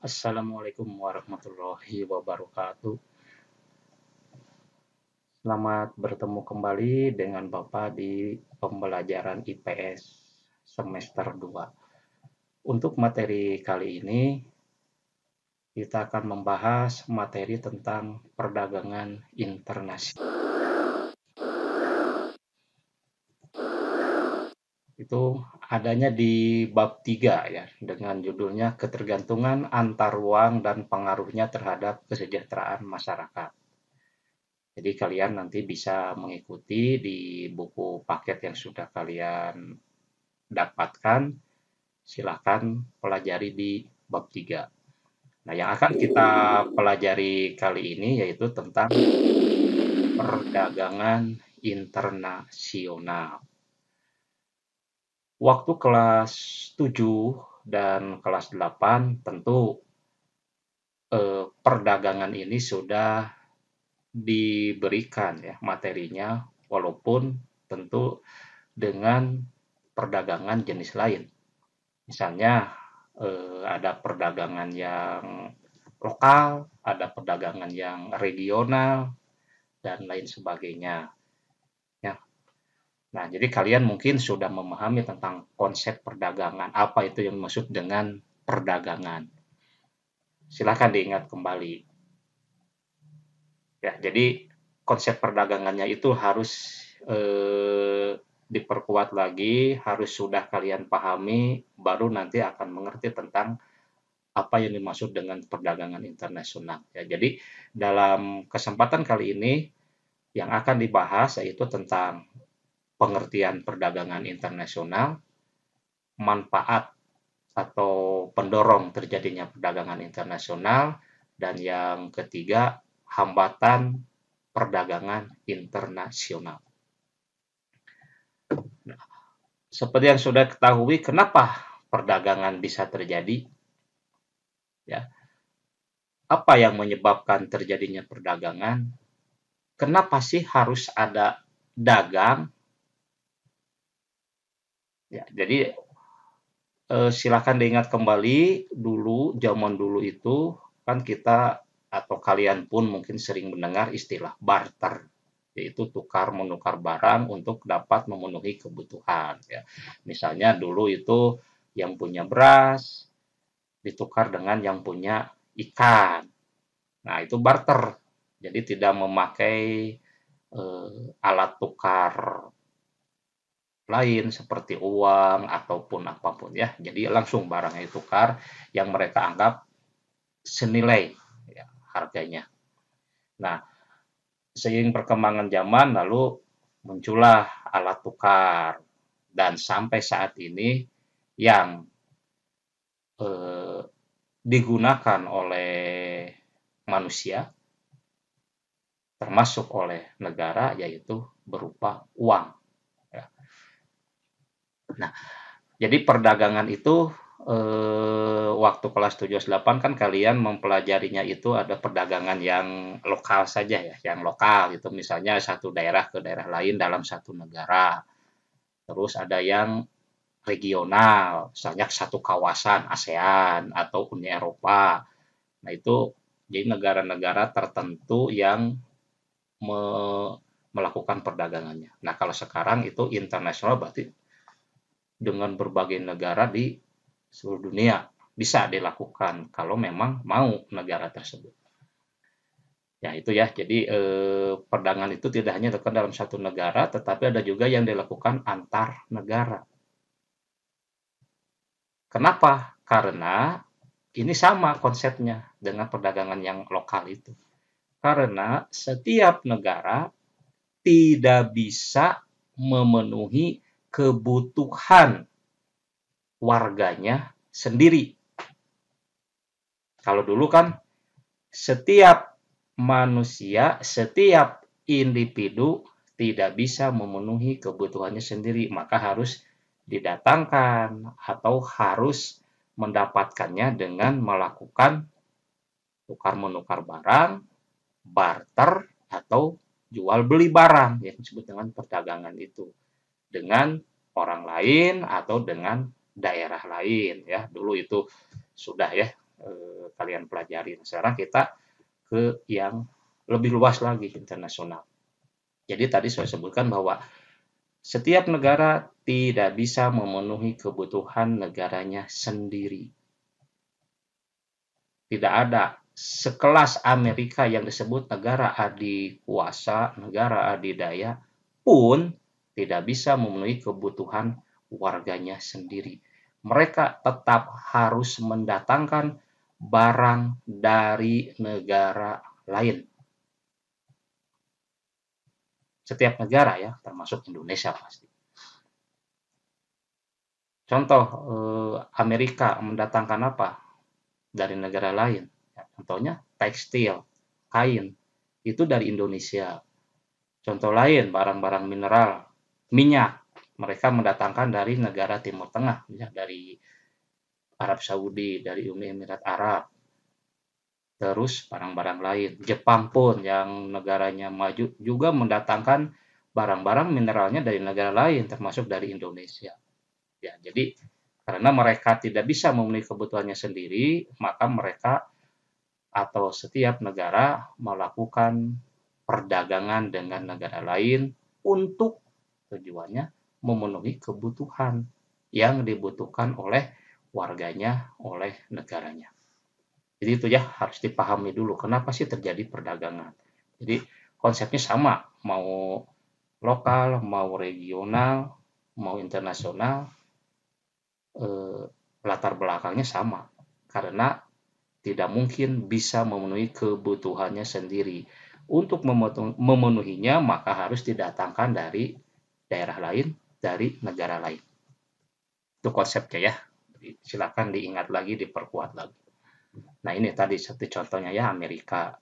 Assalamualaikum warahmatullahi wabarakatuh. Selamat bertemu kembali dengan Bapak di pembelajaran IPS semester 2. Untuk materi kali ini, kita akan membahas materi tentang perdagangan internasional. Itu adanya di bab 3 ya, dengan judulnya ketergantungan antar uang dan pengaruhnya terhadap kesejahteraan masyarakat. Jadi kalian nanti bisa mengikuti di buku paket yang sudah kalian dapatkan, silakan pelajari di bab 3. Nah, yang akan kita pelajari kali ini yaitu tentang perdagangan internasional. Waktu kelas 7 dan kelas 8 tentu perdagangan ini sudah diberikan ya materinya, walaupun tentu dengan perdagangan jenis lain. Misalnya ada perdagangan yang lokal, ada perdagangan yang regional, dan lain sebagainya. Ya. Nah, jadi kalian mungkin sudah memahami tentang konsep perdagangan, apa itu yang dimaksud dengan perdagangan. Silakan diingat kembali. Ya, jadi konsep perdagangannya itu harus diperkuat lagi, harus sudah kalian pahami, baru nanti akan mengerti tentang apa yang dimaksud dengan perdagangan internasional. Ya, jadi dalam kesempatan kali ini yang akan dibahas yaitu tentang pengertian perdagangan internasional, manfaat atau pendorong terjadinya perdagangan internasional, dan yang ketiga, hambatan perdagangan internasional. Nah, seperti yang sudah ketahui, kenapa perdagangan bisa terjadi? Ya, apa yang menyebabkan terjadinya perdagangan? Kenapa sih harus ada dagang? Ya, jadi silakan diingat kembali dulu, zaman dulu itu kan kita atau kalian pun mungkin sering mendengar istilah barter, yaitu tukar menukar barang untuk dapat memenuhi kebutuhan. Ya. Misalnya dulu itu yang punya beras ditukar dengan yang punya ikan. Nah itu barter. Jadi tidak memakai alat tukar lain seperti uang ataupun apapun ya. Jadi langsung barangnya ditukar yang mereka anggap senilai ya, harganya. Nah, seiring perkembangan zaman lalu muncullah alat tukar dan sampai saat ini yang digunakan oleh manusia termasuk oleh negara yaitu berupa uang. Ya. Nah, jadi perdagangan itu waktu kelas 7-8 kan kalian mempelajarinya itu ada perdagangan yang lokal saja ya, yang lokal itu misalnya satu daerah ke daerah lain dalam satu negara. Terus ada yang regional, misalnya satu kawasan ASEAN atau Uni Eropa. Nah, itu jadi negara-negara tertentu yang melakukan perdagangannya. Nah, kalau sekarang itu internasional berarti dengan berbagai negara di seluruh dunia bisa dilakukan kalau memang mau negara tersebut. Ya itu ya, jadi perdagangan itu tidak hanya dilakukan dalam satu negara, tetapi ada juga yang dilakukan antar negara. Kenapa? Karena ini sama konsepnya dengan perdagangan yang lokal itu. Karena setiap negara tidak bisa memenuhi kebutuhan warganya sendiri. Kalau dulu kan setiap manusia, setiap individu tidak bisa memenuhi kebutuhannya sendiri, maka harus didatangkan atau harus mendapatkannya dengan melakukan tukar menukar barang, barter atau jual beli barang yang disebut dengan perdagangan itu dengan orang lain atau dengan daerah lain ya. Dulu itu sudah ya kalian pelajari. Sekarang kita ke yang lebih luas lagi, internasional. Jadi tadi saya sebutkan bahwa setiap negara tidak bisa memenuhi kebutuhan negaranya sendiri. Tidak ada sekelas Amerika yang disebut negara adikuasa, negara adidaya, pun tidak bisa memenuhi kebutuhan warganya sendiri. Mereka tetap harus mendatangkan barang dari negara lain. Setiap negara ya, termasuk Indonesia pasti. Contoh, Amerika mendatangkan apa dari negara lain? Contohnya tekstil, kain, itu dari Indonesia. Contoh lain, barang-barang mineral, minyak, mereka mendatangkan dari negara Timur Tengah, ya, dari Arab Saudi, dari Uni Emirat Arab. Terus barang-barang lain. Jepang pun yang negaranya maju juga mendatangkan barang-barang mineralnya dari negara lain, termasuk dari Indonesia. Ya, jadi karena mereka tidak bisa memenuhi kebutuhannya sendiri, maka mereka atau setiap negara melakukan perdagangan dengan negara lain untuk tujuannya memenuhi kebutuhan yang dibutuhkan oleh warganya, oleh negaranya. Jadi itu ya harus dipahami dulu kenapa sih terjadi perdagangan. Jadi konsepnya sama, mau lokal, mau regional, mau internasional, latar belakangnya sama. Karena tidak mungkin bisa memenuhi kebutuhannya sendiri. Untuk memenuhinya maka harus didatangkan dari daerah lain, dari negara lain. Itu konsepnya ya. Silakan diingat lagi, diperkuat lagi. Nah ini tadi satu contohnya ya, Amerika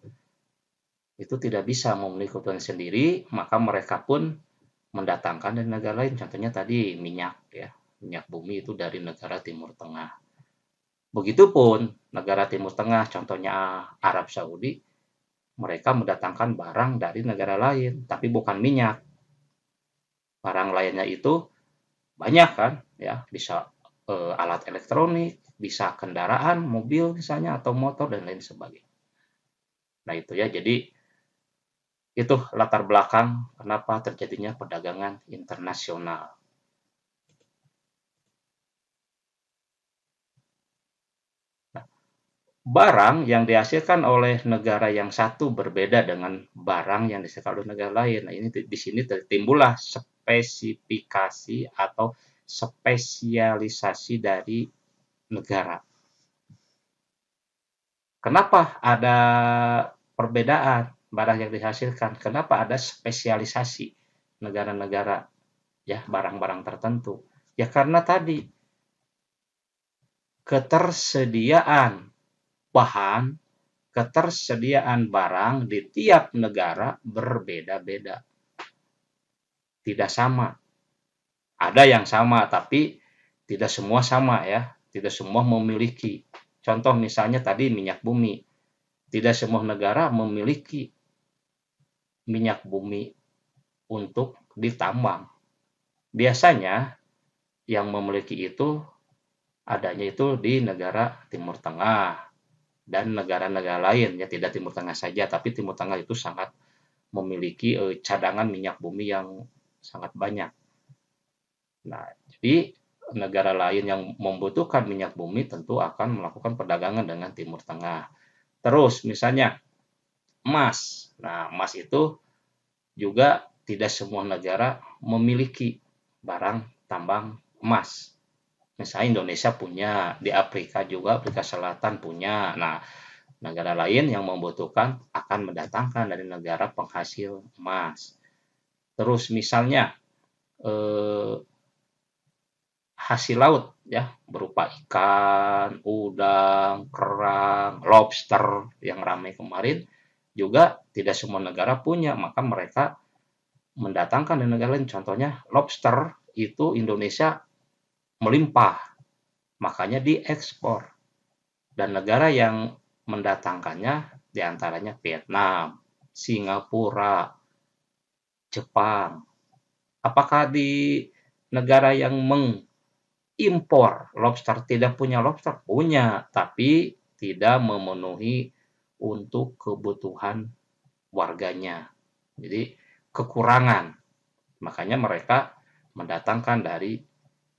itu tidak bisa memenuhi kebutuhan sendiri, maka mereka pun mendatangkan dari negara lain. Contohnya tadi minyak ya, minyak bumi itu dari negara Timur Tengah. Begitupun negara Timur Tengah, contohnya Arab Saudi, mereka mendatangkan barang dari negara lain, tapi bukan minyak. Barang lainnya itu banyak kan, ya bisa alat elektronik, bisa kendaraan, mobil misalnya, atau motor dan lain sebagainya. Nah itu ya, jadi itu latar belakang kenapa terjadinya perdagangan internasional. Nah, barang yang dihasilkan oleh negara yang satu berbeda dengan barang yang dihasilkan oleh negara lain. Nah, ini di sini timbullah spesifikasi atau spesialisasi dari negara. Kenapa ada perbedaan barang yang dihasilkan? Kenapa ada spesialisasi negara-negara ya barang-barang tertentu? Ya karena tadi ketersediaan bahan, ketersediaan barang di tiap negara berbeda-beda. Tidak sama. Ada yang sama, tapi tidak semua sama ya. Tidak semua memiliki. Contoh misalnya tadi minyak bumi. Tidak semua negara memiliki minyak bumi untuk ditambang. Biasanya yang memiliki itu adanya itu di negara Timur Tengah dan negara-negara lain, ya tidak Timur Tengah saja, tapi Timur Tengah itu sangat memiliki cadangan minyak bumi yang sangat banyak. Nah, jadi negara lain yang membutuhkan minyak bumi tentu akan melakukan perdagangan dengan Timur Tengah. Terus misalnya emas. Nah, emas itu juga tidak semua negara memiliki barang tambang emas. Misalnya Indonesia punya, di Afrika juga, Afrika Selatan punya. Nah, negara lain yang membutuhkan akan mendatangkan dari negara penghasil emas. Terus misalnya hasil laut ya berupa ikan, udang, kerang, lobster yang ramai kemarin juga tidak semua negara punya, maka mereka mendatangkan dari negara lain. Contohnya lobster itu Indonesia melimpah, makanya diekspor. Dan negara yang mendatangkannya diantaranya Vietnam, Singapura, Jepang. Apakah di negara yang mengimpor lobster tidak punya lobster? Punya, tapi tidak memenuhi untuk kebutuhan warganya. Jadi kekurangan. Makanya mereka mendatangkan dari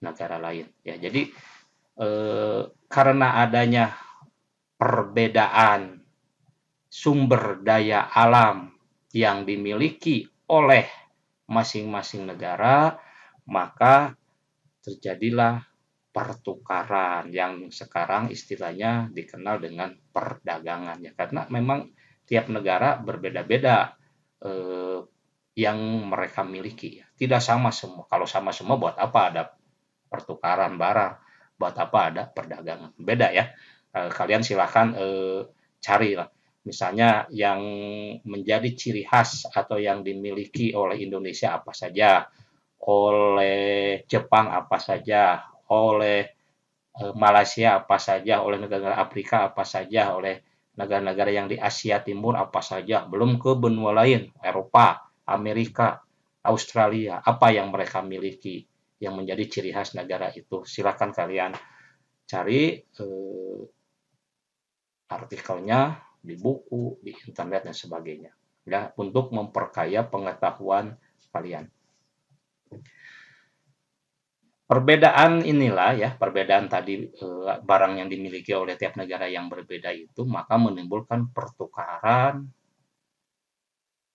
negara lain. Ya, jadi karena adanya perbedaan sumber daya alam yang dimiliki oleh masing-masing negara, maka terjadilah pertukaran yang sekarang istilahnya dikenal dengan perdagangan ya, karena memang tiap negara berbeda-beda yang mereka miliki. Tidak sama semua. Kalau sama semua buat apa ada pertukaran barang? Buat apa ada perdagangan? Beda ya. Kalian silahkan cari lah. Misalnya yang menjadi ciri khas atau yang dimiliki oleh Indonesia apa saja, oleh Jepang apa saja, oleh Malaysia apa saja, oleh negara Afrika apa saja, oleh negara-negara yang di Asia Timur apa saja, belum ke benua lain, Eropa, Amerika, Australia, apa yang mereka miliki yang menjadi ciri khas negara itu. Silakan kalian cari artikelnya di buku, di internet dan sebagainya. Ya, untuk memperkaya pengetahuan kalian. Perbedaan inilah ya, perbedaan tadi barang yang dimiliki oleh tiap negara yang berbeda itu, maka menimbulkan pertukaran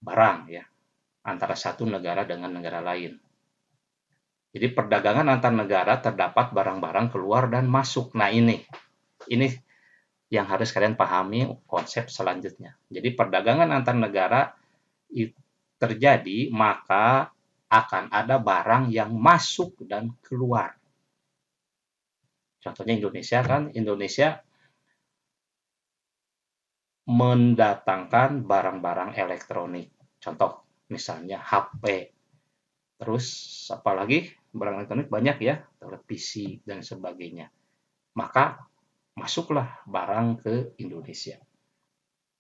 barang ya antara satu negara dengan negara lain. Jadi perdagangan antar negara terdapat barang-barang keluar dan masuk. Nah ini yang harus kalian pahami konsep selanjutnya. Jadi perdagangan antar negara terjadi, maka akan ada barang yang masuk dan keluar. Contohnya Indonesia kan, Indonesia mendatangkan barang-barang elektronik. Contoh misalnya HP. Terus apalagi barang elektronik banyak ya, televisi dan sebagainya. Maka masuklah barang ke Indonesia.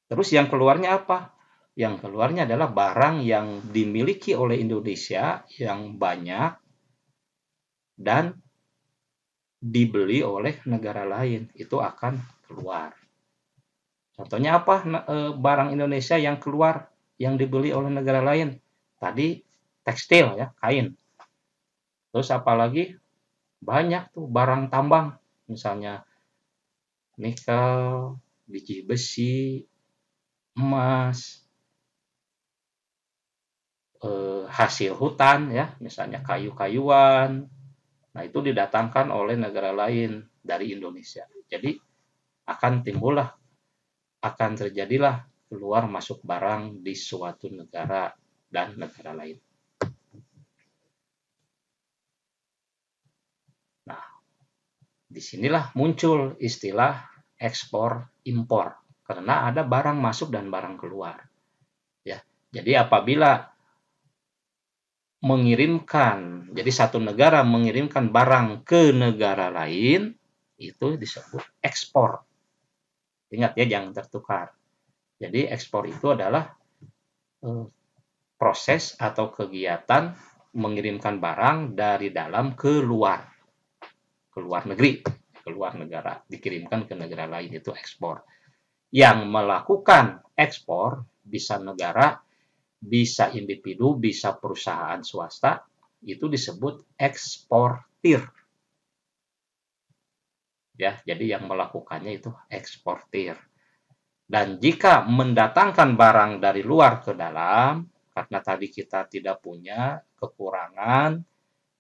Terus yang keluarnya apa? Yang keluarnya adalah barang yang dimiliki oleh Indonesia yang banyak dan dibeli oleh negara lain. Itu akan keluar. Contohnya apa barang Indonesia yang keluar yang dibeli oleh negara lain? Tadi tekstil ya, kain. Terus apalagi banyak tuh barang tambang, misalnya nikel, biji besi, emas, hasil hutan ya, misalnya kayu-kayuan. Nah, itu didatangkan oleh negara lain dari Indonesia. Jadi akan terjadilah keluar masuk barang di suatu negara dan negara lain. Nah, disinilah muncul istilah ekspor impor karena ada barang masuk dan barang keluar. Ya, jadi apabila jadi satu negara mengirimkan barang ke negara lain, itu disebut ekspor. Ingat ya, jangan tertukar. Jadi ekspor itu adalah proses atau kegiatan mengirimkan barang dari dalam ke luar negeri, keluar negara, dikirimkan ke negara lain, itu ekspor. Yang melakukan ekspor bisa negara, bisa individu, bisa perusahaan swasta, itu disebut eksportir. Ya, jadi yang melakukannya itu eksportir. Dan jika mendatangkan barang dari luar ke dalam, karena tadi kita tidak punya kekurangan,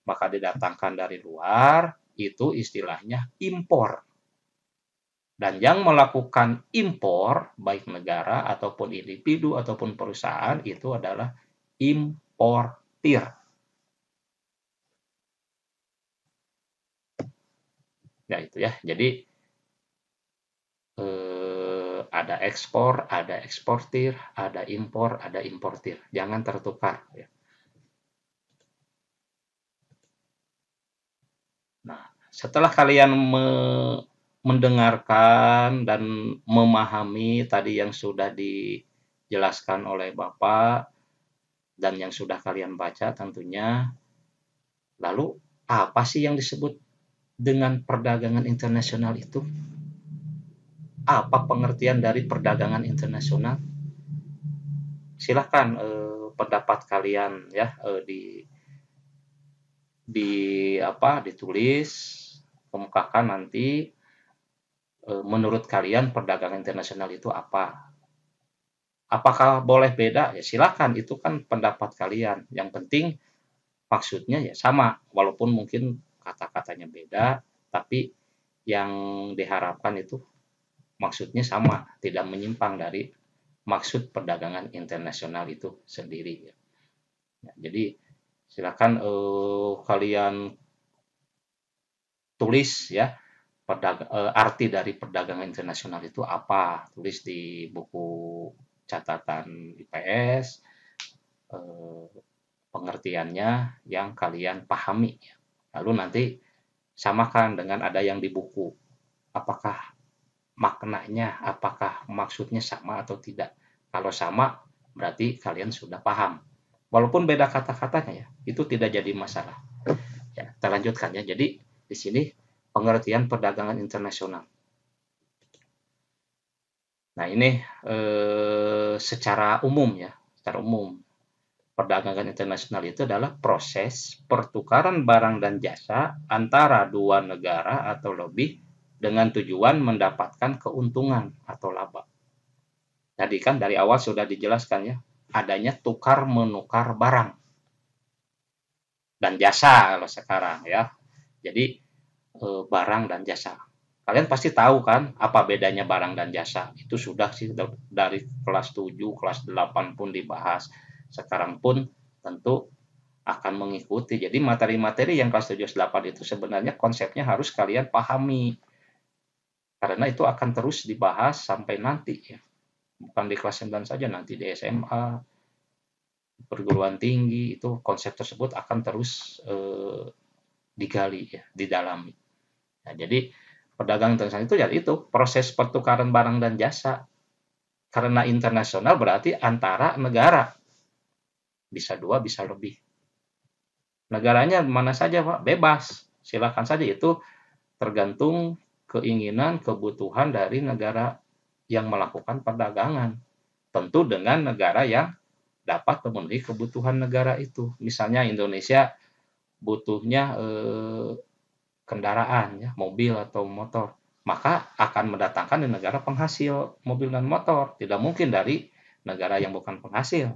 maka didatangkan dari luar, itu istilahnya impor. Dan yang melakukan impor, baik negara ataupun individu ataupun perusahaan, itu adalah importir. Ya itu ya. Jadi ada ekspor, ada eksportir, ada impor, ada importir. Jangan tertukar. Ya. Nah, setelah kalian mendengarkan dan memahami tadi yang sudah dijelaskan oleh Bapak dan yang sudah kalian baca tentunya, lalu apa sih yang disebut dengan perdagangan internasional itu? apa pengertian dari perdagangan internasional? Silahkan pendapat kalian ya ditulis, kemukakan nanti menurut kalian perdagangan internasional itu apa? Apakah boleh beda? Ya silakan, itu kan pendapat kalian. Yang penting maksudnya ya sama, walaupun mungkin kata-katanya beda, tapi yang diharapkan itu maksudnya sama, tidak menyimpang dari maksud perdagangan internasional itu sendiri. Ya, jadi silakan kalian tulis ya arti dari perdagangan internasional itu apa, tulis di buku catatan IPS pengertiannya yang kalian pahami. Lalu nanti samakan dengan ada yang di buku, apakah maknanya, apakah maksudnya sama atau tidak. Kalau sama berarti kalian sudah paham, walaupun beda kata-katanya ya, itu tidak jadi masalah ya. Kita lanjutkan ya. Jadi di sini pengertian perdagangan internasional. Nah ini secara umum ya, secara umum perdagangan internasional itu adalah proses pertukaran barang dan jasa antara dua negara atau lebih dengan tujuan mendapatkan keuntungan atau laba. Tadi kan dari awal sudah dijelaskan ya, adanya tukar menukar barang dan jasa kalau sekarang ya. Jadi barang dan jasa. Kalian pasti tahu kan apa bedanya barang dan jasa. Itu sudah sih dari kelas 7, kelas 8 pun dibahas. Sekarang pun tentu akan mengikuti. Jadi materi-materi yang kelas 7 8 itu sebenarnya konsepnya harus kalian pahami. Karena itu akan terus dibahas sampai nanti ya. Bukan di kelas 9 saja, nanti di SMA, perguruan tinggi, itu konsep tersebut akan terus digali ya, didalami. Nah, jadi perdagangan internasional itu ya itu proses pertukaran barang dan jasa. Karena internasional berarti antara negara. Bisa dua, bisa lebih. Negaranya mana saja, Pak? Bebas. Silakan saja, itu tergantung keinginan, kebutuhan dari negara yang melakukan perdagangan. Tentu dengan negara yang dapat memenuhi kebutuhan negara itu. Misalnya Indonesia butuhnya kendaraan ya, mobil atau motor, maka akan mendatangkan dari negara penghasil mobil dan motor, tidak mungkin dari negara yang bukan penghasil.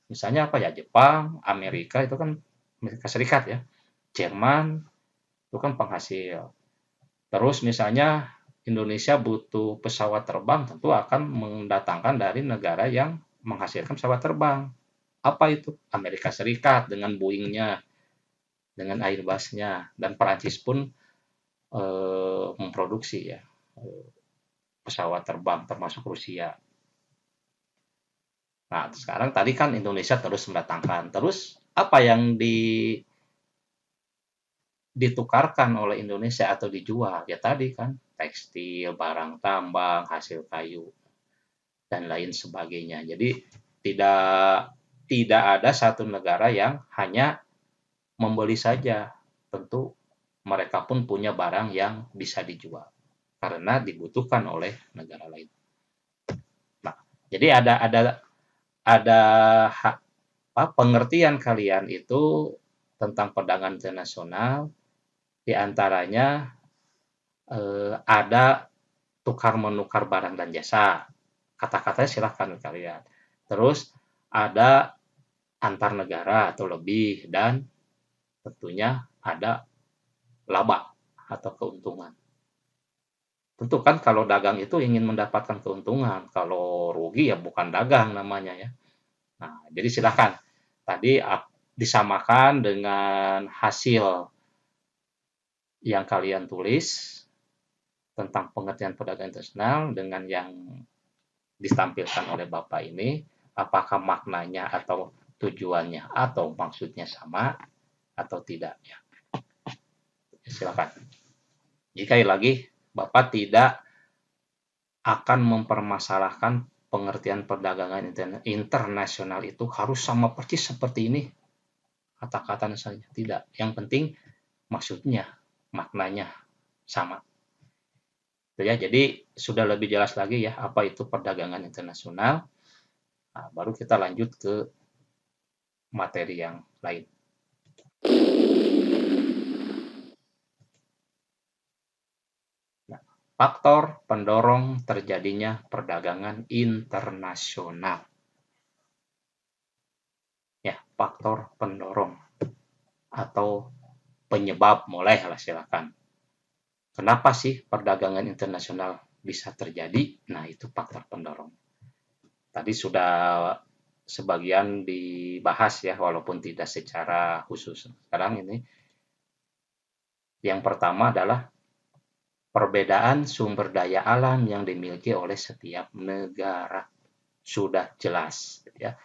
Misalnya apa ya, Jepang, Amerika itu kan, Amerika Serikat ya, Jerman itu kan penghasil. Terus misalnya Indonesia butuh pesawat terbang, tentu akan mendatangkan dari negara yang menghasilkan pesawat terbang. Apa itu? Amerika Serikat dengan Boeing-nya, dengan Airbus-nya, dan Perancis pun memproduksi ya pesawat terbang termasuk Rusia. Nah sekarang tadi kan Indonesia terus mendatangkan, terus apa yang ditukarkan oleh Indonesia atau dijual ya tadi kan tekstil, barang tambang, hasil kayu dan lain sebagainya. Jadi tidak ada satu negara yang hanya membeli saja, tentu mereka pun punya barang yang bisa dijual karena dibutuhkan oleh negara lain. Nah, jadi ada pengertian kalian itu tentang perdagangan internasional, diantaranya ada tukar menukar barang dan jasa. Kata-katanya silahkan kalian. Terus ada antar negara atau lebih, dan tentunya ada laba atau keuntungan. Tentu kan kalau dagang itu ingin mendapatkan keuntungan, kalau rugi ya bukan dagang namanya ya. Nah, jadi silakan tadi disamakan dengan hasil yang kalian tulis tentang pengertian perdagangan internasional dengan yang ditampilkan oleh Bapak ini, apakah maknanya atau tujuannya atau maksudnya sama atau tidak ya. Silakan. Jika lagi Bapak tidak akan mempermasalahkan pengertian perdagangan internasional itu harus sama persis seperti ini kata-katanya saja, tidak. Yang penting maksudnya, maknanya sama. Itu ya, jadi sudah lebih jelas lagi ya apa itu perdagangan internasional. Nah, baru kita lanjut ke materi yang lain. Nah, faktor pendorong terjadinya perdagangan internasional. Ya, faktor pendorong atau penyebab, mulai lah silakan. Kenapa sih perdagangan internasional bisa terjadi? Nah, itu faktor pendorong. Tadi sudah sebagian dibahas ya, walaupun tidak secara khusus. Sekarang ini yang pertama adalah perbedaan sumber daya alam yang dimiliki oleh setiap negara. Sudah jelas ya.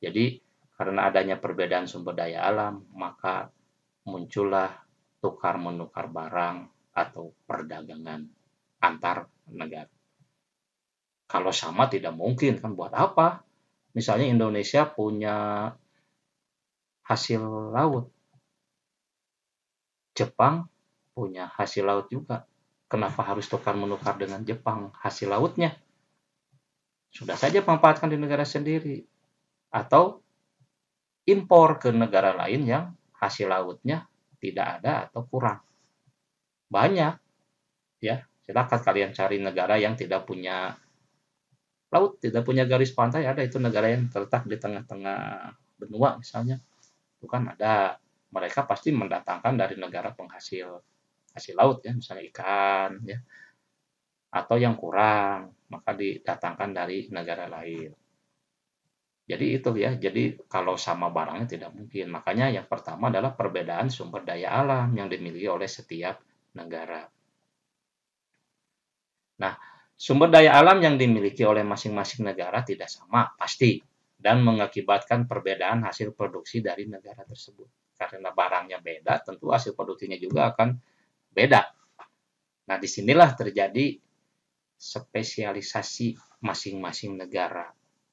Jadi karena adanya perbedaan sumber daya alam, maka muncullah tukar menukar barang atau perdagangan antar negara. Kalau sama tidak mungkin kan, buat apa? Misalnya Indonesia punya hasil laut, Jepang punya hasil laut juga. Kenapa harus tukar menukar dengan Jepang hasil lautnya? Sudah saja manfaatkan di negara sendiri. Atau impor ke negara lain yang hasil lautnya tidak ada atau kurang. Banyak ya. Silakan kalian cari negara yang tidak punya laut, tidak punya garis pantai, ada itu negara yang terletak di tengah-tengah benua misalnya. Itu kan ada. Mereka pasti mendatangkan dari negara penghasil hasil laut ya, misalnya ikan ya, atau yang kurang maka didatangkan dari negara lain. Jadi itu ya, jadi kalau sama barangnya tidak mungkin. Makanya yang pertama adalah perbedaan sumber daya alam yang dimiliki oleh setiap negara. Nah, sumber daya alam yang dimiliki oleh masing-masing negara tidak sama, pasti, dan mengakibatkan perbedaan hasil produksi dari negara tersebut. Karena barangnya beda, tentu hasil produksinya juga akan beda. Nah, disinilah terjadi spesialisasi masing-masing negara.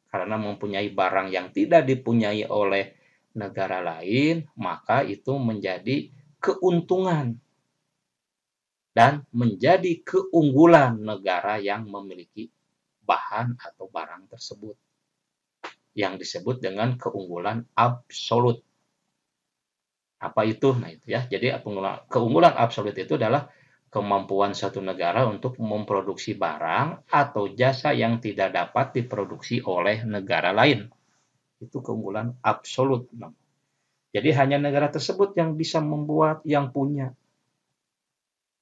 Karena mempunyai barang yang tidak dipunyai oleh negara lain, maka itu menjadi keuntungan dan menjadi keunggulan negara yang memiliki bahan atau barang tersebut, yang disebut dengan keunggulan absolut. Apa itu? Nah itu ya. Jadi keunggulan absolut itu adalah kemampuan satu negara untuk memproduksi barang atau jasa yang tidak dapat diproduksi oleh negara lain. Itu keunggulan absolut. Jadi hanya negara tersebut yang bisa membuat, yang punya.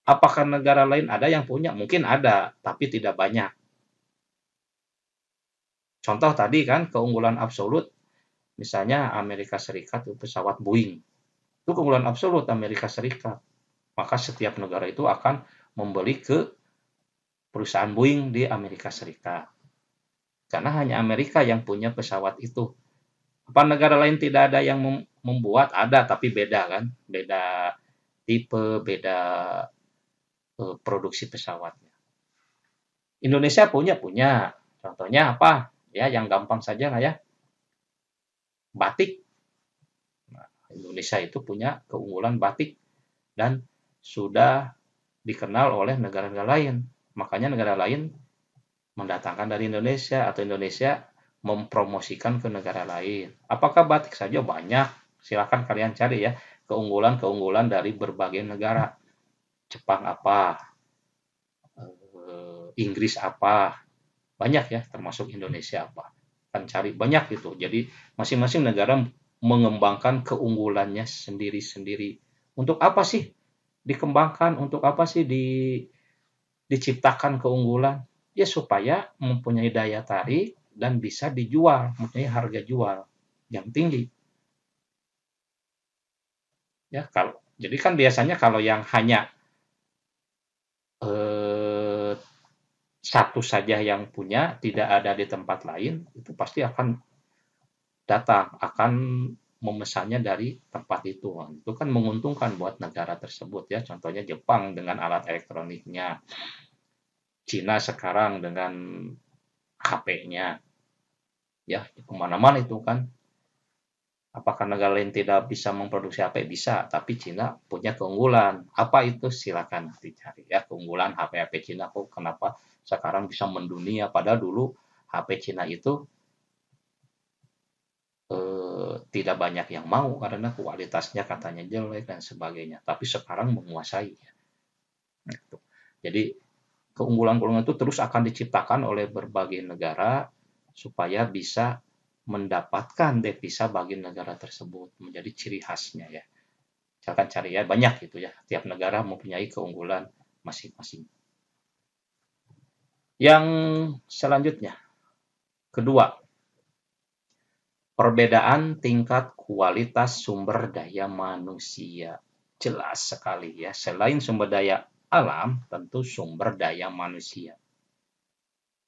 Apakah negara lain ada yang punya? Mungkin ada, tapi tidak banyak. Contoh tadi kan keunggulan absolut, misalnya Amerika Serikat itu pesawat Boeing. Itu keunggulan absolut Amerika Serikat. Maka setiap negara itu akan membeli ke perusahaan Boeing di Amerika Serikat. Karena hanya Amerika yang punya pesawat itu. Apa negara lain tidak ada yang membuat? Ada, tapi beda kan. Beda tipe, beda produksi pesawatnya. Indonesia punya. Contohnya apa? Ya, yang gampang saja lah ya. Batik. Nah, Indonesia itu punya keunggulan batik dan sudah dikenal oleh negara-negara lain. Makanya negara lain mendatangkan dari Indonesia atau Indonesia mempromosikan ke negara lain. Apakah batik saja? Banyak. Silakan kalian cari ya keunggulan-keunggulan dari berbagai negara. Jepang apa? Inggris apa? Banyak ya, termasuk Indonesia apa. Kan cari banyak gitu. Jadi masing-masing negara mengembangkan keunggulannya sendiri-sendiri. Untuk apa sih dikembangkan? Untuk apa sih diciptakan keunggulan? Ya supaya mempunyai daya tarik dan bisa dijual, mempunyai harga jual yang tinggi. Ya, kalau jadi kan biasanya kalau yang hanya satu saja yang punya, tidak ada di tempat lain, itu pasti akan datang, akan memesannya dari tempat itu. Itu kan menguntungkan buat negara tersebut ya. Contohnya Jepang dengan alat elektroniknya, Cina sekarang dengan HP-nya, ya kemana-mana itu kan. Apakah negara lain tidak bisa memproduksi HP? Bisa, tapi Cina punya keunggulan. Apa itu? Silakan dicari ya keunggulan HP-HP Cina kok kenapa sekarang bisa mendunia. Padahal dulu HP Cina itu tidak banyak yang mau karena kualitasnya katanya jelek dan sebagainya. Tapi sekarang menguasai. Gitu. Jadi keunggulan-keunggulan itu terus akan diciptakan oleh berbagai negara supaya bisa mendapatkan devisa bagi negara tersebut menjadi ciri khasnya ya. Misalkan cari ya banyak gitu ya. Tiap negara mempunyai keunggulan masing-masing. Yang selanjutnya, kedua, perbedaan tingkat kualitas sumber daya manusia. Jelas sekali ya. Selain sumber daya alam, tentu sumber daya manusia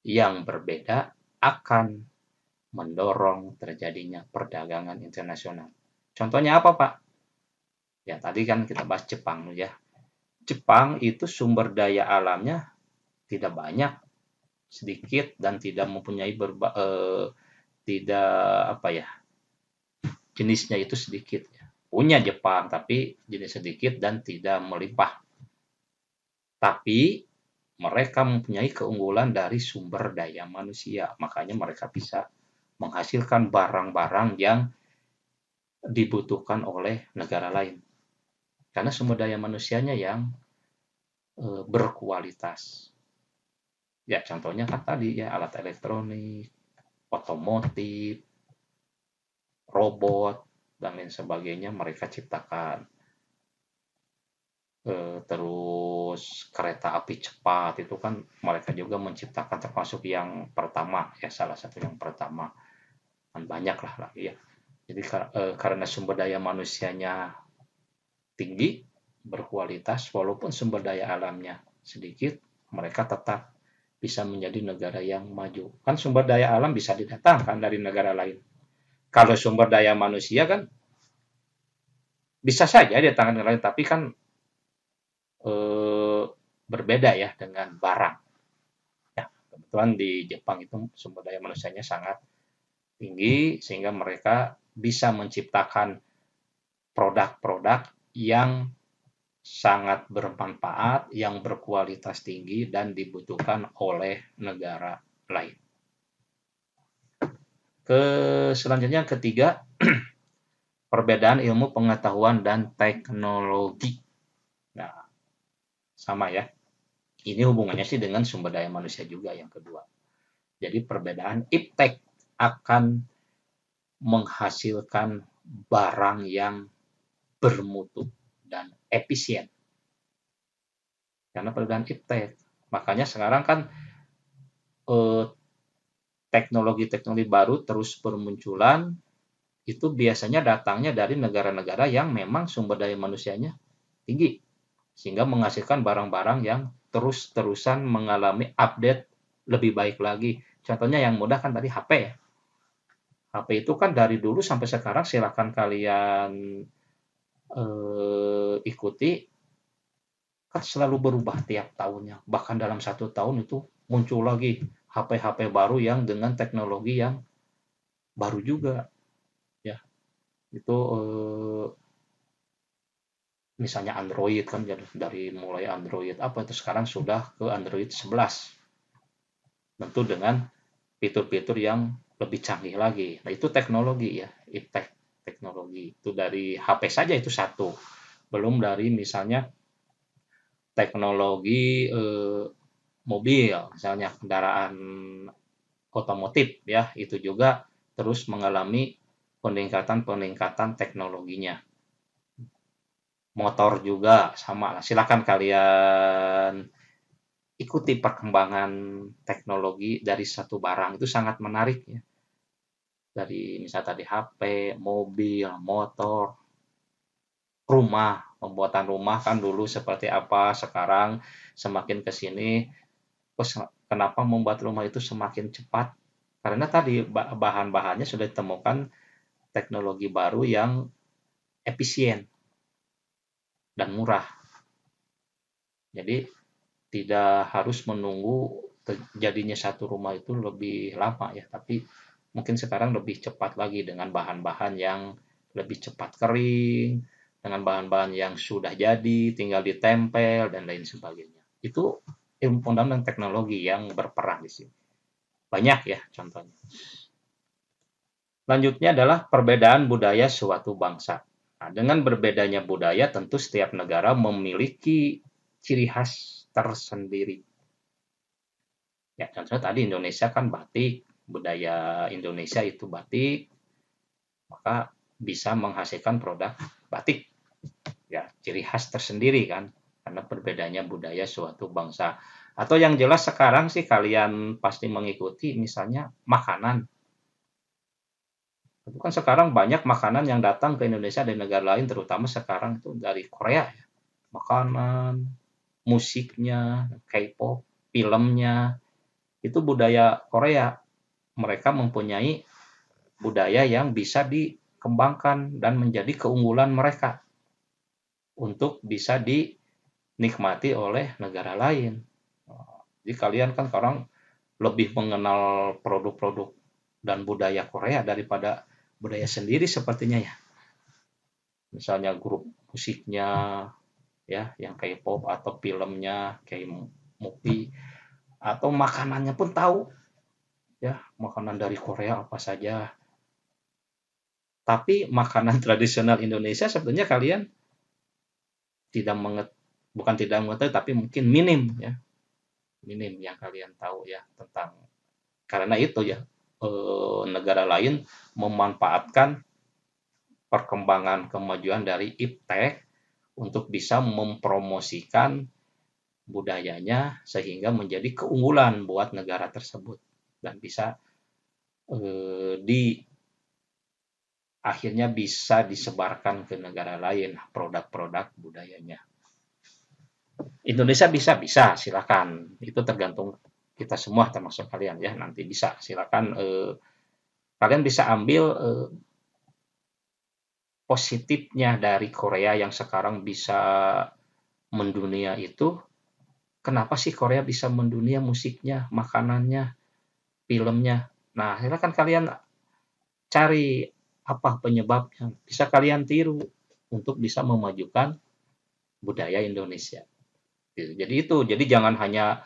yang berbeda akan mendorong terjadinya perdagangan internasional. Contohnya apa, Pak? Ya, tadi kan kita bahas Jepang ya. Jepang itu sumber daya alamnya tidak banyak, sedikit dan tidak mempunyai tidak apa ya, jenisnya itu sedikit. Punya Jepang tapi jenis sedikit dan tidak melimpah. Tapi mereka mempunyai keunggulan dari sumber daya manusia, makanya mereka bisa menghasilkan barang-barang yang dibutuhkan oleh negara lain. Karena sumber daya manusianya yang berkualitas. Ya, contohnya kan tadi ya alat elektronik, otomotif, robot, dan lain sebagainya mereka ciptakan. Terus kereta api cepat itu kan mereka juga menciptakan termasuk yang pertama ya salah satu yang pertama kan banyak lah lagi ya. Jadi karena sumber daya manusianya tinggi, berkualitas, walaupun sumber daya alamnya sedikit, mereka tetap bisa menjadi negara yang maju. Kan sumber daya alam bisa didatangkan dari negara lain. Kalau sumber daya manusia kan bisa saja didatangkan dari lain, tapi kan berbeda ya dengan barang. Ya, kebetulan di Jepang itu sumber daya manusianya sangat tinggi sehingga mereka bisa menciptakan produk-produk yang sangat bermanfaat, yang berkualitas tinggi dan dibutuhkan oleh negara lain. Selanjutnya ketiga, perbedaan ilmu pengetahuan dan teknologi. Nah, sama ya. Ini hubungannya sih dengan sumber daya manusia juga yang kedua. Jadi perbedaan iptek akan menghasilkan barang yang bermutu dan efisien. Karena perbedaan iptek. Makanya sekarang kan teknologi-teknologi baru terus bermunculan, itu biasanya datangnya dari negara-negara yang memang sumber daya manusianya tinggi. Sehingga menghasilkan barang-barang yang terus-terusan mengalami update lebih baik lagi. Contohnya yang mudah kan tadi HP ya. HP itu kan dari dulu sampai sekarang silakan kalian ikuti, kan selalu berubah tiap tahunnya. Bahkan dalam 1 tahun itu muncul lagi HP-HP baru yang dengan teknologi yang baru juga. Ya, itu misalnya Android kan dari mulai Android apa itu sekarang sudah ke Android 11. Tentu dengan fitur-fitur yang lebih canggih lagi. Nah, itu teknologi ya, iptek teknologi. Itu dari HP saja itu satu. Belum dari misalnya teknologi mobil, misalnya kendaraan otomotif ya, itu juga terus mengalami peningkatan-peningkatan teknologinya. Motor juga sama. Silakan kalian ikuti perkembangan teknologi dari satu barang itu sangat menarik ya. Dari misalnya tadi HP, mobil, motor, rumah, pembuatan rumah kan dulu seperti apa, sekarang semakin ke sini, kenapa membuat rumah itu semakin cepat? Karena tadi bahan-bahannya sudah ditemukan teknologi baru yang efisien dan murah. Jadi tidak harus menunggu terjadinya satu rumah itu lebih lama ya, tapi mungkin sekarang lebih cepat lagi dengan bahan-bahan yang lebih cepat kering, dengan bahan-bahan yang sudah jadi, tinggal ditempel, dan lain sebagainya. Itu ilmu pengetahuan dan teknologi yang berperan di sini. Banyak ya contohnya. Selanjutnya adalah perbedaan budaya suatu bangsa. Nah, dengan berbedanya budaya, tentu setiap negara memiliki ciri khas tersendiri. Ya, contohnya tadi Indonesia kan batik, budaya Indonesia itu batik, maka bisa menghasilkan produk batik. Ya, ciri khas tersendiri kan, karena perbedaannya budaya suatu bangsa. Atau yang jelas sekarang sih kalian pasti mengikuti misalnya makanan. Itu kan sekarang banyak makanan yang datang ke Indonesia dari negara lain, terutama sekarang itu dari Korea ya. Makanan, musiknya, K-pop, filmnya, itu budaya Korea. Mereka mempunyai budaya yang bisa dikembangkan dan menjadi keunggulan mereka untuk bisa dinikmati oleh negara lain. Jadi kalian kan sekarang lebih mengenal produk-produk dan budaya Korea daripada budaya sendiri sepertinya ya. Misalnya grup musiknya ya yang K-pop atau filmnya kayak movie atau makanannya pun tahu ya, makanan dari Korea apa saja. Tapi makanan tradisional Indonesia sebenarnya kalian tidak bukan tidak mengetahui tapi mungkin minim ya. Minim yang kalian tahu ya tentang, karena itu ya negara lain memanfaatkan perkembangan kemajuan dari iptek untuk bisa mempromosikan budayanya sehingga menjadi keunggulan buat negara tersebut dan bisa akhirnya bisa disebarkan ke negara lain produk-produk budayanya. Indonesia bisa silakan, itu tergantung kita semua termasuk kalian ya, nanti bisa silakan kalian bisa ambil positifnya dari Korea yang sekarang bisa mendunia itu. Kenapa sih Korea bisa mendunia musiknya, makanannya, filmnya? Nah, silakan kalian cari apa penyebabnya. Bisa kalian tiru untuk bisa memajukan budaya Indonesia. Jadi jangan hanya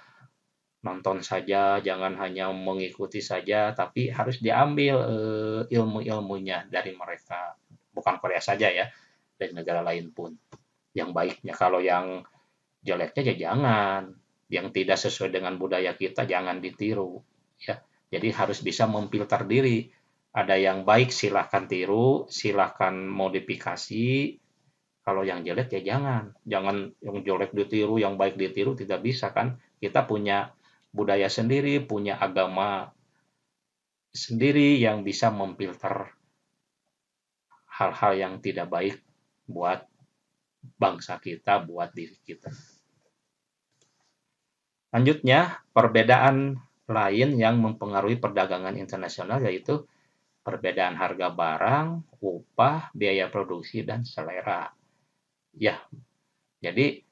nonton saja, jangan hanya mengikuti saja, tapi harus diambil ilmu-ilmunya dari mereka. Bukan Korea saja ya, dari negara lain pun. Yang baiknya, kalau yang jeleknya ya jangan, yang tidak sesuai dengan budaya kita jangan ditiru ya. Jadi harus bisa memfilter diri, ada yang baik silahkan tiru, silahkan modifikasi, kalau yang jelek ya jangan yang jelek ditiru, yang baik ditiru, tidak bisa kan. Kita punya budaya sendiri, punya agama sendiri yang bisa memfilter hal-hal yang tidak baik buat bangsa kita, buat diri kita. Selanjutnya, perbedaan lain yang mempengaruhi perdagangan internasional yaitu perbedaan harga barang, upah, biaya produksi, dan selera. Ya, jadi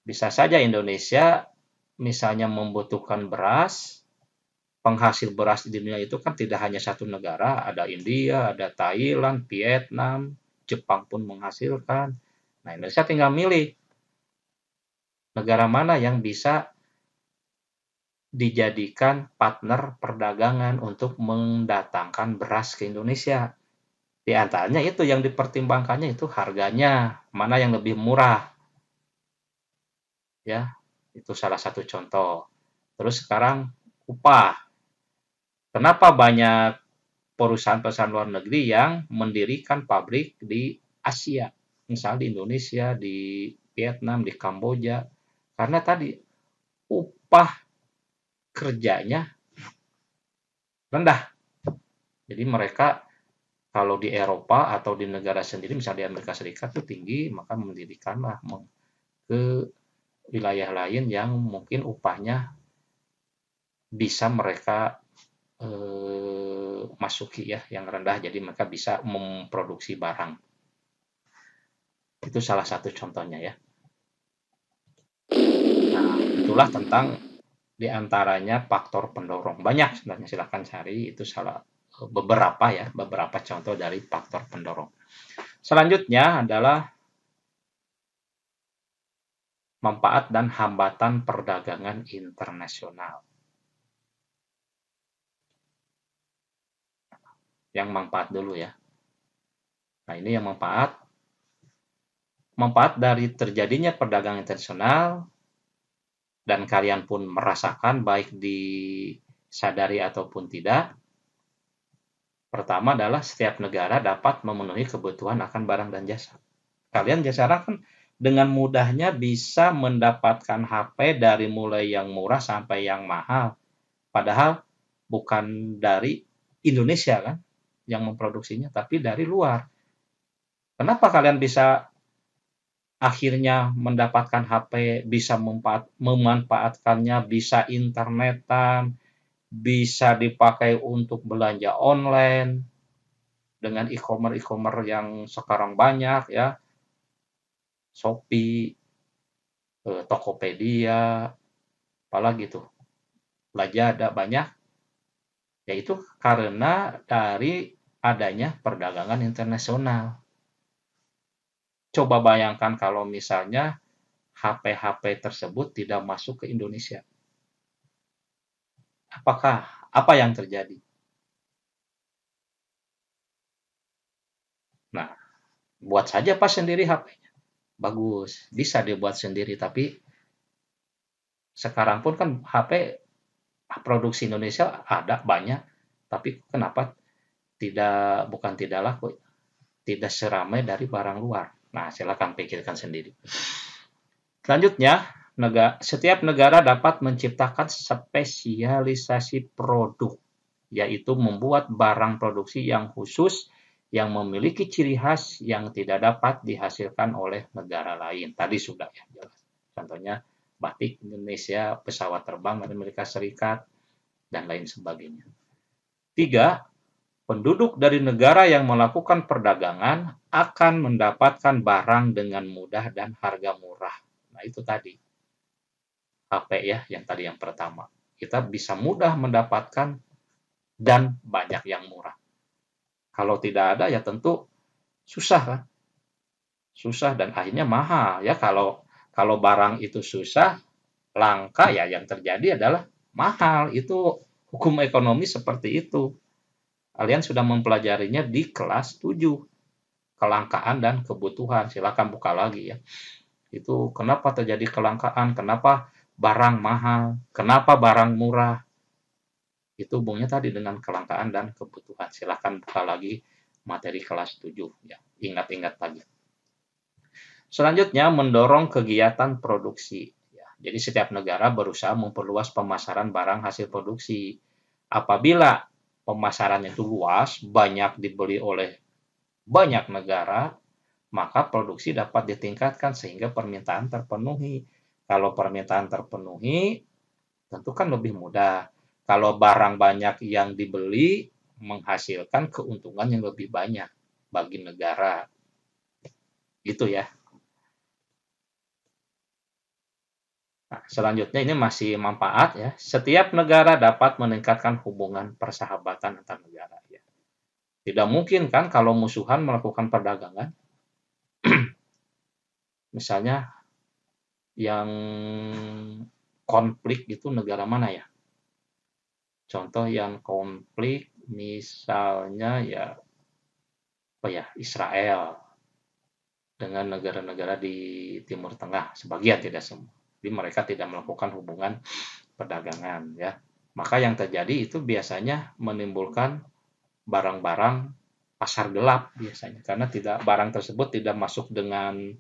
bisa saja Indonesia misalnya membutuhkan beras, penghasil beras di dunia itu kan tidak hanya satu negara, ada India, ada Thailand, Vietnam, Jepang pun menghasilkan. Nah, Indonesia tinggal milih negara mana yang bisa dijadikan partner perdagangan untuk mendatangkan beras ke Indonesia. Di antaranya itu yang dipertimbangkannya itu harganya, mana yang lebih murah. Ya, itu salah satu contoh. Terus sekarang upah. Kenapa banyak perusahaan-perusahaan luar negeri yang mendirikan pabrik di Asia, misalnya di Indonesia, di Vietnam, di Kamboja, karena tadi upah kerjanya rendah. Jadi mereka kalau di Eropa atau di negara sendiri, misalnya di Amerika Serikat itu tinggi, maka mendirikanlah ke wilayah lain yang mungkin upahnya bisa mereka masuki ya, yang rendah, jadi mereka bisa memproduksi barang. Itu salah satu contohnya ya. Nah, itulah tentang diantaranya faktor pendorong. Banyak sebenarnya, silahkan cari, itu beberapa contoh dari faktor pendorong. Selanjutnya adalah manfaat dan hambatan perdagangan internasional. Yang manfaat dulu ya. Nah, ini yang manfaat. Manfaat dari terjadinya perdagangan internasional, dan kalian pun merasakan baik disadari ataupun tidak. Pertama adalah setiap negara dapat memenuhi kebutuhan akan barang dan jasa. Kalian sekarang kan dengan mudahnya bisa mendapatkan HP dari mulai yang murah sampai yang mahal. Padahal bukan dari Indonesia kan yang memproduksinya, tapi dari luar. Kenapa kalian bisa akhirnya mendapatkan HP, bisa memanfaatkannya, bisa internetan, bisa dipakai untuk belanja online dengan e-commerce yang sekarang banyak ya, Shopee, Tokopedia, apalagi tuh, Lazada banyak, yaitu karena dari adanya perdagangan internasional. Coba bayangkan kalau misalnya HP-HP tersebut tidak masuk ke Indonesia. Apa yang terjadi? Nah, buat saja pas sendiri HP-nya. Bagus, bisa dibuat sendiri, tapi sekarang pun kan HP produksi Indonesia ada banyak, tapi kenapa bukan tidak laku, tidak seramai dari barang luar. Nah, silakan pikirkan sendiri. Selanjutnya, setiap negara dapat menciptakan spesialisasi produk, yaitu membuat barang produksi yang khusus yang memiliki ciri khas yang tidak dapat dihasilkan oleh negara lain. Tadi sudah ya jelas. Contohnya batik Indonesia, pesawat terbang dari Amerika Serikat, dan lain sebagainya. 3. Penduduk dari negara yang melakukan perdagangan akan mendapatkan barang dengan mudah dan harga murah. Nah, itu tadi. HP ya, yang tadi yang pertama. Kita bisa mudah mendapatkan dan banyak yang murah. Kalau tidak ada ya tentu susah kan. Susah dan akhirnya mahal ya. Kalau barang itu susah, langka ya, yang terjadi adalah mahal. Itu hukum ekonomi seperti itu. Kalian sudah mempelajarinya di kelas 7. Kelangkaan dan kebutuhan. Silakan buka lagi ya. Itu kenapa terjadi kelangkaan, kenapa barang mahal, kenapa barang murah. Itu hubungannya tadi dengan kelangkaan dan kebutuhan. Silakan buka lagi materi kelas 7 ya. Ingat-ingat lagi. Selanjutnya, mendorong kegiatan produksi. Ya, jadi setiap negara berusaha memperluas pemasaran barang hasil produksi. Apabila pemasaran itu luas, banyak dibeli oleh banyak negara, maka produksi dapat ditingkatkan sehingga permintaan terpenuhi. Kalau permintaan terpenuhi, tentu kan lebih mudah. Kalau barang banyak yang dibeli, menghasilkan keuntungan yang lebih banyak bagi negara. Gitu ya. Nah, selanjutnya ini masih manfaat ya. Setiap negara dapat meningkatkan hubungan persahabatan antar negara. Ya. Tidak mungkin kan kalau musuhan melakukan perdagangan. Misalnya yang konflik itu negara mana ya? Contoh yang konflik misalnya ya Israel dengan negara-negara di Timur Tengah, sebagian tidak semua. Jadi mereka tidak melakukan hubungan perdagangan ya. Maka yang terjadi itu biasanya menimbulkan barang-barang pasar gelap biasanya karena barang tersebut tidak masuk dengan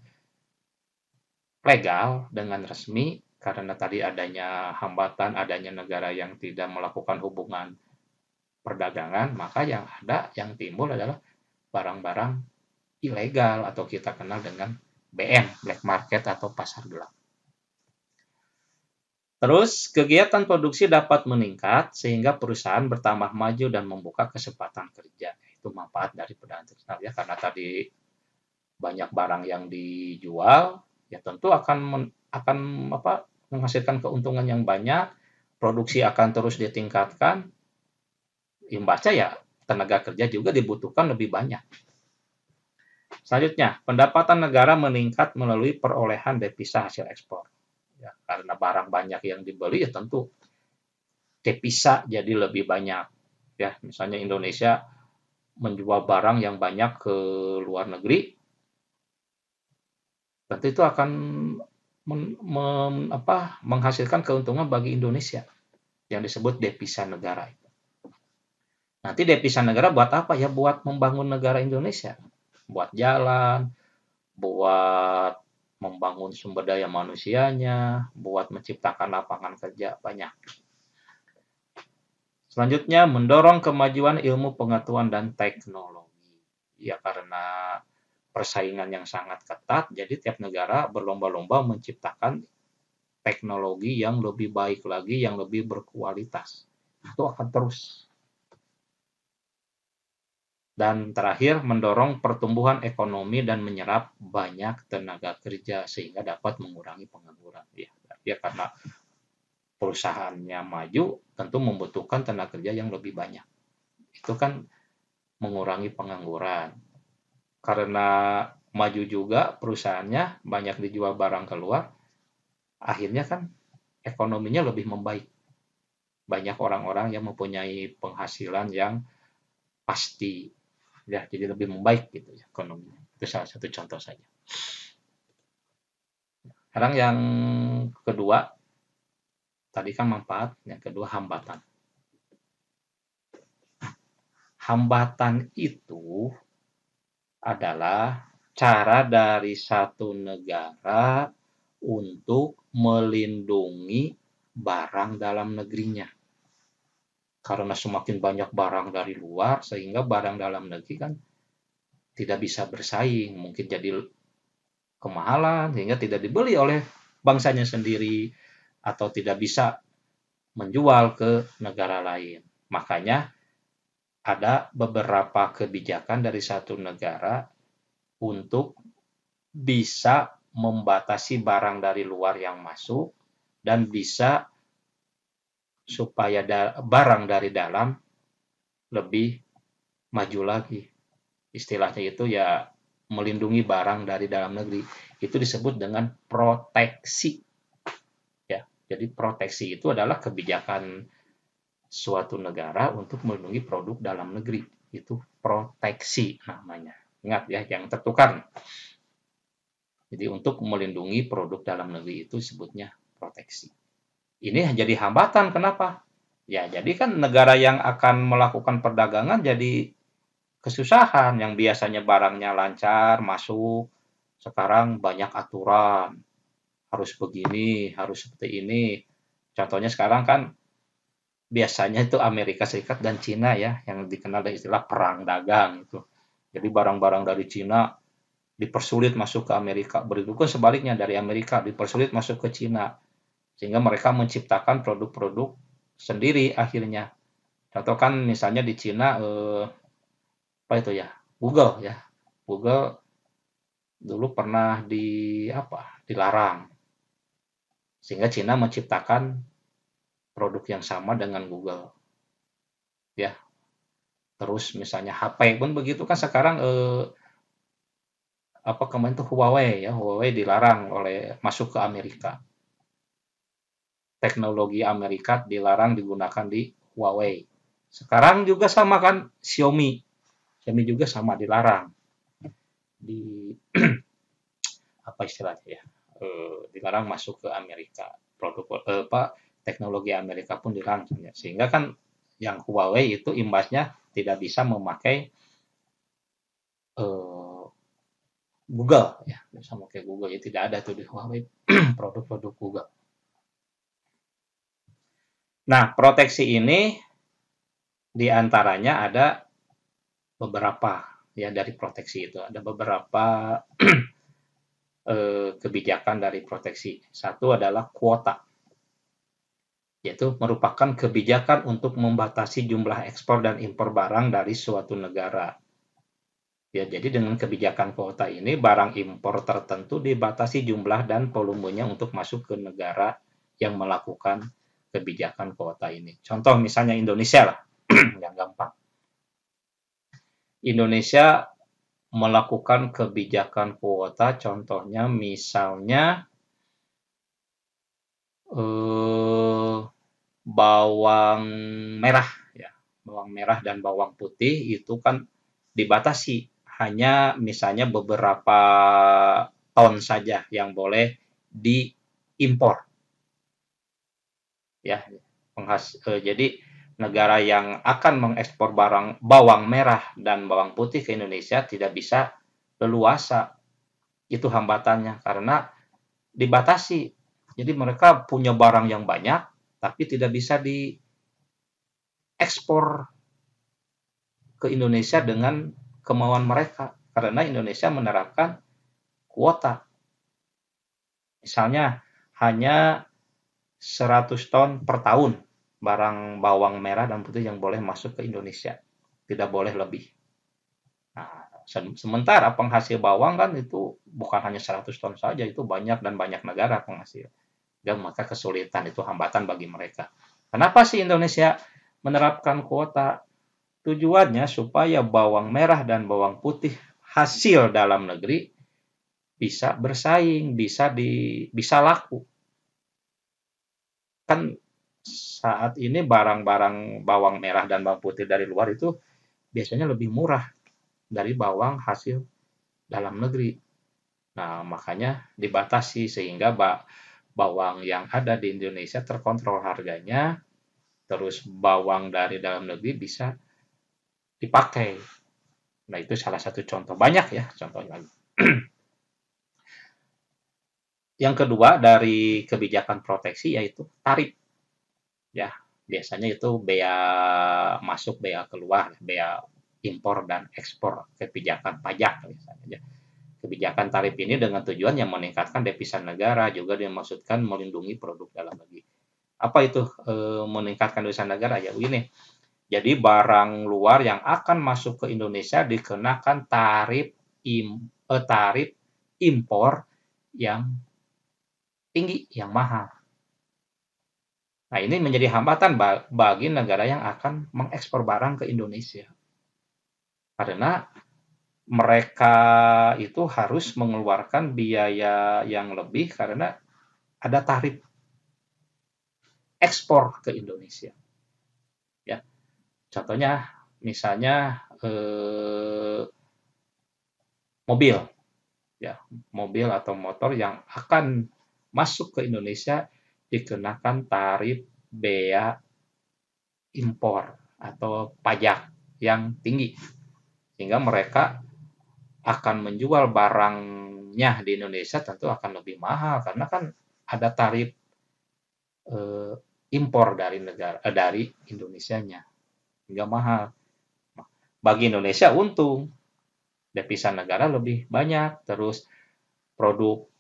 legal, dengan resmi, karena tadi adanya hambatan, adanya negara yang tidak melakukan hubungan perdagangan, maka yang timbul adalah barang-barang ilegal atau kita kenal dengan BM, black market atau pasar gelap. Terus, kegiatan produksi dapat meningkat sehingga perusahaan bertambah maju dan membuka kesempatan kerja. Itu manfaat dari perdagangan internasional ya, karena tadi banyak barang yang dijual, ya tentu akan menghasilkan keuntungan yang banyak, produksi akan terus ditingkatkan, imbasnya ya tenaga kerja juga dibutuhkan lebih banyak. Selanjutnya, pendapatan negara meningkat melalui perolehan devisa hasil ekspor. Ya, karena barang banyak yang dibeli, ya tentu devisa jadi lebih banyak. Ya, misalnya Indonesia menjual barang yang banyak ke luar negeri, tentu itu akan menghasilkan keuntungan bagi Indonesia yang disebut devisa negara. Nanti devisa negara buat apa ya? Buat membangun negara Indonesia, buat jalan, buat membangun sumber daya manusianya, buat menciptakan lapangan kerja banyak. Selanjutnya, mendorong kemajuan ilmu pengetahuan dan teknologi. Ya, karena persaingan yang sangat ketat, jadi tiap negara berlomba-lomba menciptakan teknologi yang lebih baik lagi, yang lebih berkualitas. Itu akan terus. Dan terakhir, mendorong pertumbuhan ekonomi dan menyerap banyak tenaga kerja sehingga dapat mengurangi pengangguran. Ya, karena perusahaannya maju, tentu membutuhkan tenaga kerja yang lebih banyak. Itu kan mengurangi pengangguran. Karena maju juga perusahaannya, banyak dijual barang keluar, akhirnya kan ekonominya lebih membaik. Banyak orang-orang yang mempunyai penghasilan yang pasti, ya, jadi lebih membaik gitu ya ekonominya. Itu salah satu contoh saja. Sekarang yang kedua, tadi kan manfaat, yang kedua hambatan. Hambatan itu adalah cara dari satu negara untuk melindungi barang dalam negerinya. Karena semakin banyak barang dari luar, sehingga barang dalam negeri kan tidak bisa bersaing, mungkin jadi kemahalan, sehingga tidak dibeli oleh bangsanya sendiri, atau tidak bisa menjual ke negara lain. Makanya ada beberapa kebijakan dari satu negara untuk bisa membatasi barang dari luar yang masuk dan bisa supaya barang dari dalam lebih maju lagi. Istilahnya itu ya melindungi barang dari dalam negeri. Itu disebut dengan proteksi. Ya, jadi proteksi itu adalah kebijakan suatu negara untuk melindungi produk dalam negeri. Itu proteksi namanya. Ingat ya, yang tertukar. Jadi untuk melindungi produk dalam negeri itu disebutnya proteksi. Ini jadi hambatan, kenapa? Ya, jadi kan negara yang akan melakukan perdagangan jadi kesusahan, yang biasanya barangnya lancar masuk, sekarang banyak aturan, harus begini, harus seperti ini. Contohnya sekarang kan biasanya itu Amerika Serikat dan Cina ya, yang dikenal dengan istilah perang dagang itu. Jadi barang-barang dari Cina dipersulit masuk ke Amerika, begitu pun sebaliknya dari Amerika dipersulit masuk ke Cina, sehingga mereka menciptakan produk-produk sendiri akhirnya. Contoh kan misalnya di Cina apa itu ya, Google ya, Google dulu pernah dilarang, sehingga Cina menciptakan produk yang sama dengan Google ya. Terus misalnya HP pun begitu kan sekarang kemarin tuh Huawei ya, Huawei dilarang oleh masuk ke Amerika. Teknologi Amerika dilarang digunakan di Huawei. Sekarang juga sama kan Xiaomi. Xiaomi juga sama dilarang. Di apa istilahnya ya? Dilarang masuk ke Amerika. Produk teknologi Amerika pun dilarang. Sehingga kan yang Huawei itu imbasnya tidak bisa memakai Google ya, bisa memakai Google ya, tidak ada tuh di Huawei produk-produk Google. Nah, proteksi ini diantaranya ada beberapa ya, dari proteksi itu ada beberapa kebijakan dari proteksi. Satu adalah kuota, yaitu merupakan kebijakan untuk membatasi jumlah ekspor dan impor barang dari suatu negara. Ya, jadi dengan kebijakan kuota ini barang impor tertentu dibatasi jumlah dan volumenya untuk masuk ke negara yang melakukan kebijakan kuota ini. Contoh misalnya Indonesia lah, yang gampang. Indonesia melakukan kebijakan kuota, contohnya misalnya eh, bawang merah ya, bawang merah dan bawang putih itu kan dibatasi hanya misalnya beberapa ton saja yang boleh diimpor ya. Jadi negara yang akan mengekspor barang bawang merah dan bawang putih ke Indonesia tidak bisa leluasa. Itu hambatannya karena dibatasi. Jadi mereka punya barang yang banyak tapi tidak bisa diekspor ke Indonesia dengan kemauan mereka karena Indonesia menerapkan kuota. Misalnya hanya 100 ton per tahun barang bawang merah dan putih yang boleh masuk ke Indonesia. Tidak boleh lebih. Nah, sementara penghasil bawang kan itu bukan hanya 100 ton saja, itu banyak dan banyak negara penghasil. Dan maka kesulitan itu hambatan bagi mereka. Kenapa sih Indonesia menerapkan kuota? Tujuannya supaya bawang merah dan bawang putih hasil dalam negeri bisa bersaing, bisa laku. Kan saat ini barang-barang bawang merah dan bawang putih dari luar itu biasanya lebih murah dari bawang hasil dalam negeri. Nah, makanya dibatasi sehingga bawang yang ada di Indonesia terkontrol harganya, terus bawang dari dalam negeri bisa dipakai. Nah, itu salah satu contoh. Banyak ya contohnya. Yang kedua dari kebijakan proteksi yaitu tarif. Ya, biasanya itu bea masuk, bea keluar, bea impor dan ekspor, kebijakan pajak misalnya. Kebijakan tarif ini dengan tujuan yang meningkatkan devisa negara, juga dimaksudkan melindungi produk dalam negeri. Apa itu meningkatkan devisa negara? Ya begini. Jadi barang luar yang akan masuk ke Indonesia dikenakan tarif impor yang tinggi, yang mahal. Nah, ini menjadi hambatan bagi negara yang akan mengekspor barang ke Indonesia. Karena mereka itu harus mengeluarkan biaya yang lebih karena ada tarif ekspor ke Indonesia. Ya, contohnya misalnya mobil, ya, mobil atau motor yang akan masuk ke Indonesia dikenakan tarif bea impor atau pajak yang tinggi, sehingga mereka akan menjual barangnya di Indonesia tentu akan lebih mahal karena kan ada tarif eh, impor dari dari Indonesianya hingga mahal. Bagi Indonesia untung, devisa negara lebih banyak, terus produk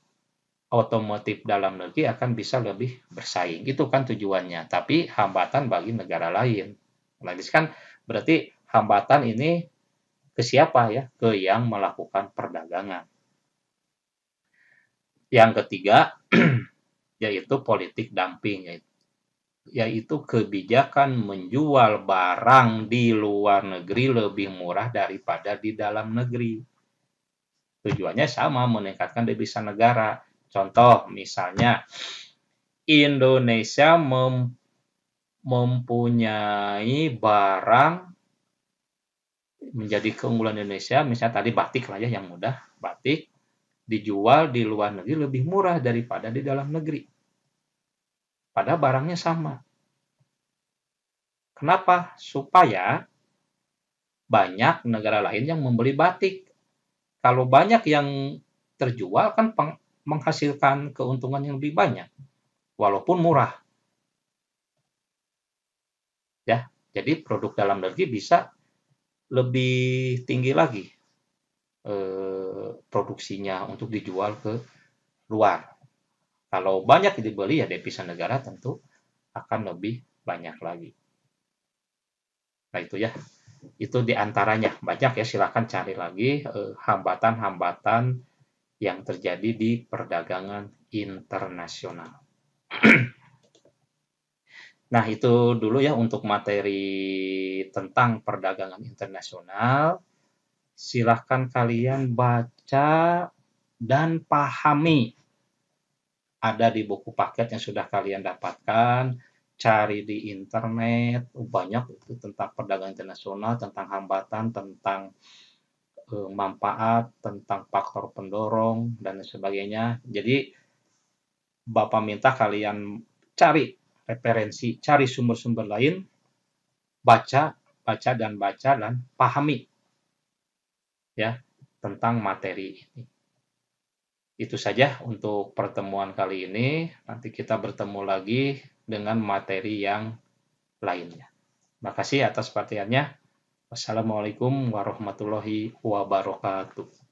otomotif dalam negeri akan bisa lebih bersaing. Itu kan tujuannya. Tapi hambatan bagi negara lain. Nah, kan berarti hambatan ini ke siapa ya? Ke yang melakukan perdagangan. Yang ketiga, yaitu politik dumping, yaitu kebijakan menjual barang di luar negeri lebih murah daripada di dalam negeri. Tujuannya sama, meningkatkan devisa negara. Contoh, misalnya Indonesia mempunyai barang menjadi keunggulan Indonesia, misalnya tadi batik lah ya yang mudah, batik dijual di luar negeri lebih murah daripada di dalam negeri. Padahal barangnya sama. Kenapa? Supaya banyak negara lain yang membeli batik. Kalau banyak yang terjual kan menghasilkan keuntungan yang lebih banyak, walaupun murah. Ya, jadi produk dalam negeri bisa lebih tinggi lagi produksinya untuk dijual ke luar. Kalau banyak dibeli ya devisa negara tentu akan lebih banyak lagi. Nah itu ya, itu diantaranya banyak ya, silahkan cari lagi hambatan-hambatan yang terjadi di perdagangan internasional. Nah itu dulu ya untuk materi tentang perdagangan internasional. silahkan kalian baca dan pahami. Ada di buku paket yang sudah kalian dapatkan, cari di internet, banyak itu tentang perdagangan internasional, tentang hambatan, tentang manfaat, tentang faktor pendorong, dan sebagainya. Jadi, Bapak minta kalian cari referensi, cari sumber-sumber lain, baca, baca, dan pahami ya tentang materi ini. Itu saja untuk pertemuan kali ini. Nanti kita bertemu lagi dengan materi yang lainnya. Terima kasih atas perhatiannya. Wassalamualaikum warahmatullahi wabarakatuh.